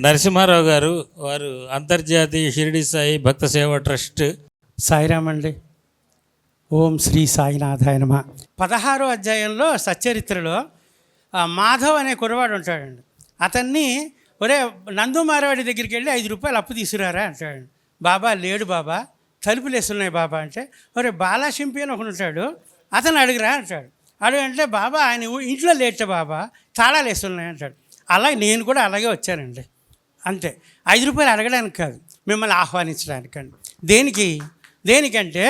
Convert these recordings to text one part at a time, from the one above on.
నరసింహారావు గారు, వారు అంతర్జాతీయ షిరిడి సాయి భక్త సేవా ట్రస్ట్. సాయిరామ్ అండి. ఓం శ్రీ సాయినాథాయ నమః. 16వ అధ్యాయంలో సచ్చరిత్రలో మాధవ్ అనే కుర్రవాడు ఉంటాడండి. అతన్ని ఒరే నందు మారవాడి దగ్గరికి వెళ్ళి 5 రూపాయలు అప్పు తీసుకురారా అంటాడు. బాబా లేడు బాబా, తలుపులు వేస్తున్నాయి బాబా అంటే, ఒరే బాలాశింపి అని ఒకడు ఉంటాడు, అతను అడుగురా అంటాడు. అడుగంటే బాబా ఆయన ఇంట్లో లేట బాబా, తాళాలు వేస్తున్నాయి అంటాడు. అలాగే నేను కూడా అలాగే వచ్చానండి. అంతే, 5 రూపాయలు అడగడానికి కాదు, మిమ్మల్ని ఆహ్వానించడానికండి. దేనికంటే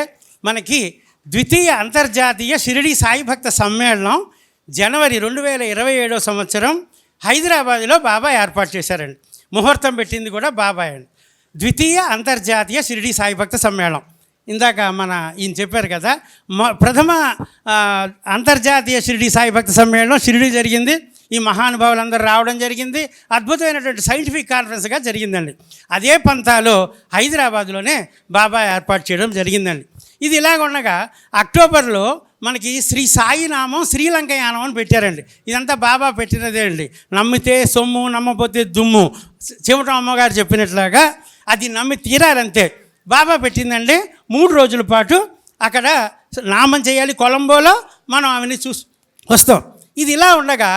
మనకి ద్వితీయ అంతర్జాతీయ షిరిడి సాయి భక్త సమ్మేళనం జనవరి 2027 సంవత్సరం హైదరాబాద్లో బాబా ఏర్పాటు చేశారండి. ముహూర్తం పెట్టింది కూడా బాబా అండి. ద్వితీయ అంతర్జాతీయ షిరిడి సాయి భక్త సమ్మేళనం. ఇందాక ఈయన చెప్పారు కదా, ప్రథమ అంతర్జాతీయ షిరిడి సాయి భక్త సమ్మేళనం షిరిడి జరిగింది. ఈ మహానుభావులందరూ రావడం జరిగింది. అద్భుతమైనటువంటి సైంటిఫిక్ కాన్ఫరెన్స్గా జరిగిందండి. అదే పంతాలో హైదరాబాద్లోనే బాబా ఏర్పాటు చేయడం జరిగిందండి. ఇది ఇలాగ ఉండగా అక్టోబర్లో మనకి శ్రీ సాయి నామం శ్రీలంక యానం అని పెట్టారండి. ఇదంతా బాబా పెట్టినదే అండి. నమ్మితే సొమ్ము, నమ్మపోతే దుమ్ము, చెమటం అమ్మగారు చెప్పినట్లాగా అది నమ్మి తీరాలంతే. బాబా పెట్టిందండి. 3 రోజుల పాటు అక్కడ నామం చేయాలి. కొలంబోలో మనం ఆమెని వస్తాం. ఇది ఇలా ఉండగా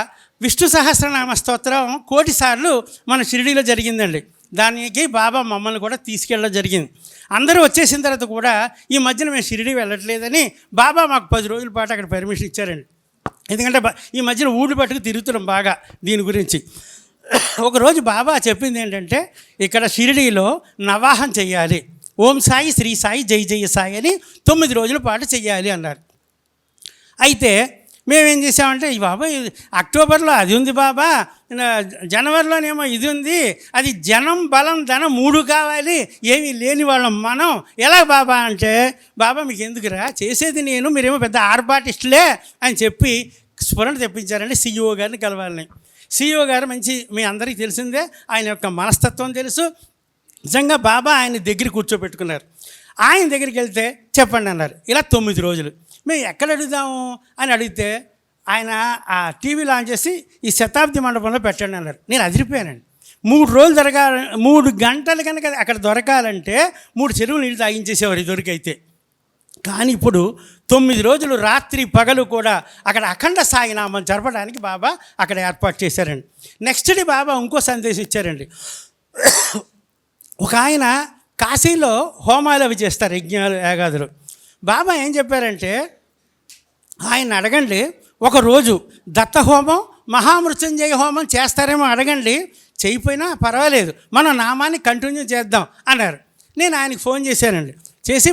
విష్ణు సహస్రనామ స్తోత్రం 1,000,000 సార్లు మన షిరిడీలో జరిగిందండి. దానికి బాబా మమ్మల్ని కూడా తీసుకెళ్ళడం జరిగింది. అందరూ వచ్చేసిన తర్వాత కూడా ఈ మధ్యన మేము షిరిడి వెళ్ళట్లేదని బాబా మాకు 10 రోజుల పాటు అక్కడ పర్మిషన్ ఇచ్చారండి. ఎందుకంటే ఈ మధ్యన ఊళ్ళు పట్టుకు తిరుగుతున్నాం బాగా దీని గురించి. ఒకరోజు బాబా చెప్పింది ఏంటంటే, ఇక్కడ షిరిడీలో నవాహం చెయ్యాలి, ఓం సాయి శ్రీ సాయి జై జయ సాయి అని 9 రోజుల పాటు చెయ్యాలి అన్నారు. అయితే మేమేం చేసామంటే, ఈ బాబా అక్టోబర్లో అది ఉంది బాబా, జనవరిలోనేమో ఇది ఉంది, అది జనం బలం ధనం 3 కావాలి, ఏమీ లేని వాళ్ళం మనం ఎలా బాబా అంటే, బాబా మీకు ఎందుకురా చేసేది నేను, మీరేమో పెద్ద ఆర్బాటిస్టులే అని చెప్పి స్ఫురణ తెప్పించారండి. CEO గారిని కలవాలని. CEO గారు మంచి, మీ అందరికీ తెలిసిందే, ఆయన యొక్క మనస్తత్వం తెలుసు. నిజంగా బాబా ఆయన దగ్గర కూర్చోబెట్టుకున్నారు. ఆయన దగ్గరికి వెళ్తే చెప్పండి అన్నారు. ఇలా 9 రోజులు మేము ఎక్కడ అడుగుదాము అని అడిగితే ఆయన ఆ టీవీ లాంచ్ చేసి ఈ శతాబ్ది మండపంలో పెట్టండి అన్నారు. నేను అదిరిపోయానండి. 3 రోజులు 3 గంటలు కనుక అక్కడ దొరకాలంటే 3 చెరువులు నీళ్ళు తాగించేసేవారు దొరికైతే. కానీ ఇప్పుడు 9 రోజులు రాత్రి పగలు కూడా అక్కడ అఖండ సాయినామం జరపడానికి బాబా అక్కడ ఏర్పాటు చేశారండి. నెక్స్ట్ డే బాబా ఇంకో సందేశం ఇచ్చారండి. ఒక ఆయన కాశీలో హోమాలు అవి చేస్తారు, యజ్ఞాలు యాగాదులు. బాబా ఏం చెప్పారంటే, ఆయన అడగండి, ఒకరోజు దత్తహోమం మహామృత్యుంజయ హోమం చేస్తారేమో అడగండి, చేయకపోయినా పర్వాలేదు, మనం నామాన్ని కంటిన్యూ చేద్దాం అన్నారు. నేను ఆయనకి ఫోన్ చేశానండి. చేసి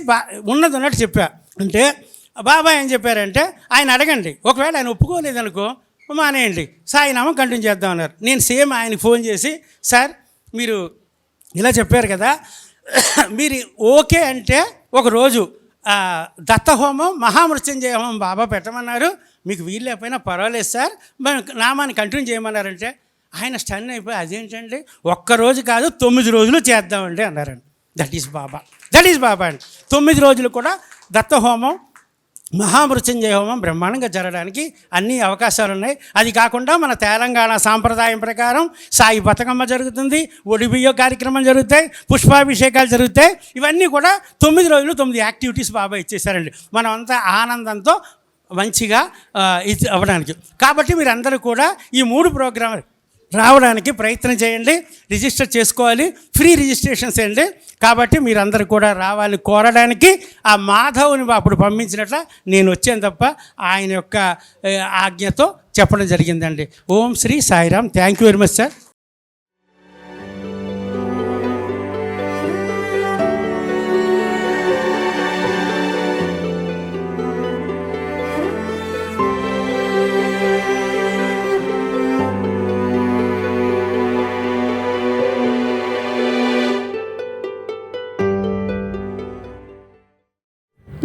ఉన్నది ఉన్నట్టు చెప్పా. అంటే బాబా ఏం చెప్పారంటే, ఆయన అడగండి, ఒకవేళ ఆయన ఒప్పుకోలేదనుకో మానేయండి, సాయినామం కంటిన్యూ చేద్దాం అన్నారు. నేను సేమ్ ఆయనకి ఫోన్ చేసి, సార్ మీరు ఇలా చెప్పారు కదా, మీరు ఓకే అంటే ఒకరోజు దత్తహోమం మహామృత్యుంజయ హోమం బాబా పెట్టమన్నారు, మీకు వీలు లేకపోయినా పర్వాలేదు సార్, నామాన్ని కంటిన్యూ చేయమన్నారంటే ఆయన స్టన్ అయిపోయి, అదేంటండి ఒక్కరోజు కాదు 9 రోజులు చేద్దామండి అన్నారండి. దట్ ఈజ్ బాబా అండి. 9 రోజులు కూడా దత్తహోమం మహామృత్యుంజయ హోమం బ్రహ్మాండంగా జరగడానికి అన్ని అవకాశాలు ఉన్నాయి. అది కాకుండా మన తెలంగాణ సాంప్రదాయం ప్రకారం సాయి బతుకమ్మ జరుగుతుంది, ఒడిబియ్య కార్యక్రమం జరుగుతాయి, పుష్పాభిషేకాలు జరుగుతాయి. ఇవన్నీ కూడా 9 రోజులు 9 యాక్టివిటీస్ బాబా ఇచ్చేసారండి. మనం అంతా ఆనందంతో మంచిగా ఇది అవ్వడానికి. కాబట్టి మీరందరూ కూడా ఈ 3 ప్రోగ్రాములు రావడానికి ప్రయత్నం చేయండి. రిజిస్టర్ చేసుకోవాలి, ఫ్రీ రిజిస్ట్రేషన్స్ అండి. కాబట్టి మీరందరూ కూడా రావాలి కోరడానికి ఆ మాధవ్ని అప్పుడు పంపించినట్ల నేను వచ్చాను తప్ప ఆయన యొక్క ఆజ్ఞతో చెప్పడం జరిగిందండి. Om Shri Sairam. Thank you very much sir.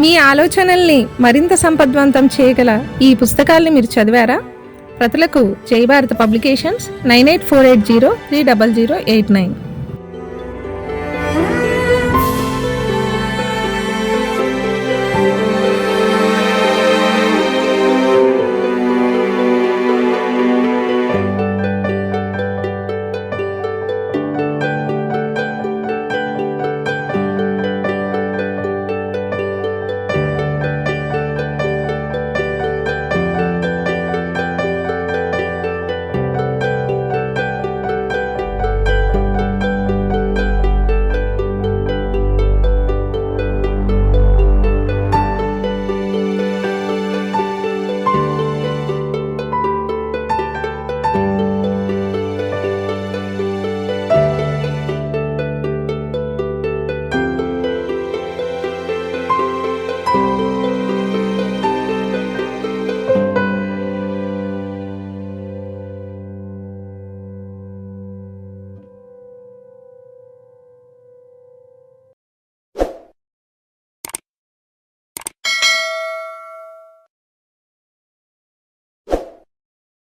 మీ ఆలోచనల్ని మరింత సంపద్వంతం చేయగల ఈ పుస్తకాల్ని మీరు చదివారా? ప్రతులకు జై భారత పబ్లికేషన్స్ 9848030089.